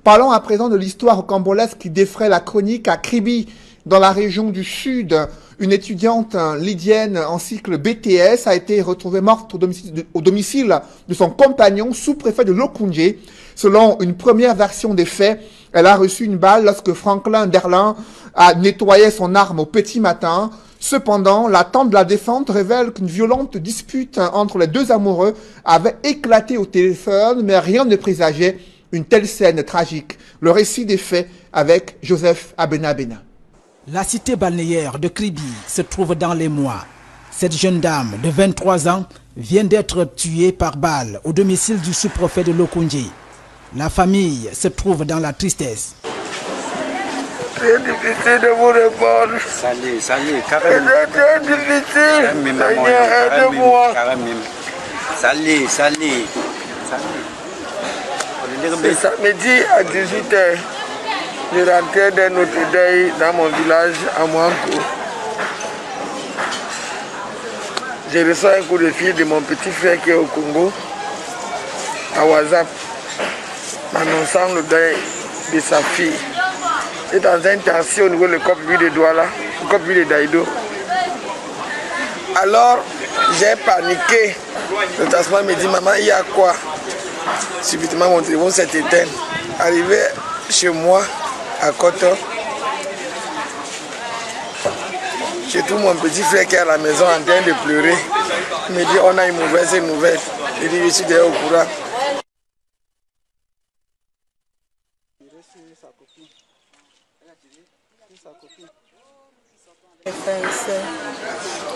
Parlons à présent de l'histoire rocambolesque qui défraie la chronique à Kribi, dans la région du Sud. Une étudiante lydienne en cycle BTS a été retrouvée morte au domicile de son compagnon, sous-préfet de Lokundji. Selon une première version des faits, elle a reçu une balle lorsque Franklin Derlin a nettoyé son arme au petit matin. Cependant, la tante de la défunte révèle qu'une violente dispute entre les deux amoureux avait éclaté au téléphone, mais rien ne présageait une telle scène tragique. Le récit des faits avec Joseph Abenabena. La cité balnéaire de Kribi se trouve dans les mois. Cette jeune dame de 23 ans vient d'être tuée par balle au domicile du sous-préfet de Lokundji. La famille se trouve dans la tristesse. C'est difficile de vous répondre. Salut, carrément. C'est difficile. Seigneur, aide-moi. Salut. C'est samedi à 18h. Je rentrais de notre deuil dans mon village à Mouankou. J'ai reçu un coup de fil de mon petit frère qui est au Congo, à WhatsApp, m'annonçant le deuil de sa fille. Et dans un taxi au niveau du Cop-Ville de Douala, le Cop-Ville de Daïdo. Alors, j'ai paniqué. Le taxman me dit, maman, il y a quoi? Subitement, mon téléphone s'est éteint. Arrivé chez moi, à Koto, j'ai tout mon petit frère qui est à la maison en train de pleurer. Il me dit, on a une mauvaise nouvelle. Il dit, je suis déjà au courant.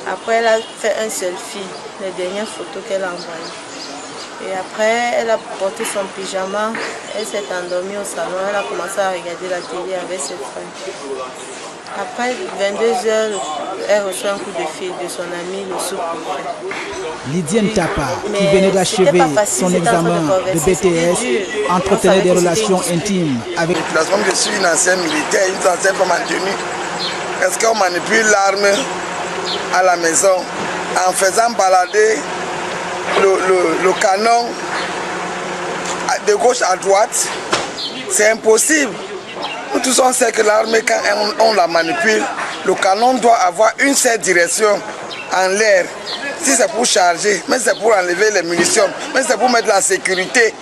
Après, elle a fait un selfie, les dernières photos qu'elle a envoyées. Et après, elle a porté son pyjama, elle s'est endormie au salon, elle a commencé à regarder la télé avec ses frères. Après 22h, elle reçoit un coup de fil de son ami, le sous-préfet. Lydienne Tapa, qui venait d'achever son examen de BTS, entretenait des relations intimes avec... Je suis une ancienne militaire, une ancienne femme en tenue. Est-ce qu'on manipule l'arme à la maison en faisant balader le canon de gauche à droite? C'est impossible. Nous tous on sait que l'armée, quand on la manipule, le canon doit avoir une seule direction en l'air. Si c'est pour charger, mais c'est pour enlever les munitions, mais c'est pour mettre la sécurité.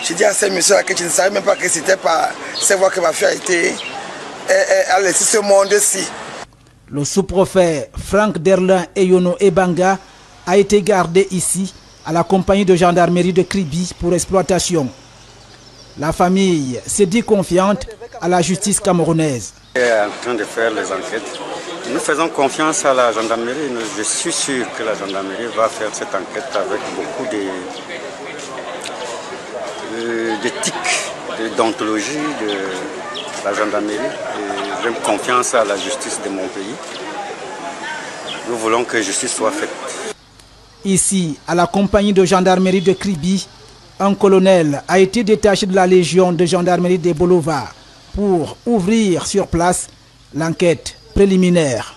J'ai dit à ces messieurs-là que je ne savais même pas que c'était par ces voies que ma fille a été a laissé ce monde-ci. Le sous-préfet Frank Derlin Eyono Ebanga a été gardé ici à la compagnie de gendarmerie de Kribi pour exploitation. La famille se dit confiante à la justice camerounaise. Elle est en train de faire les enquêtes. Nous faisons confiance à la gendarmerie. Je suis sûr que la gendarmerie va faire cette enquête avec beaucoup d'éthique, d'ontologie de la gendarmerie. J'ai confiance à la justice de mon pays. Nous voulons que justice soit faite. Ici, à la compagnie de gendarmerie de Kribi, un colonel a été détaché de la légion de gendarmerie de Bolova pour ouvrir sur place l'enquête préliminaire.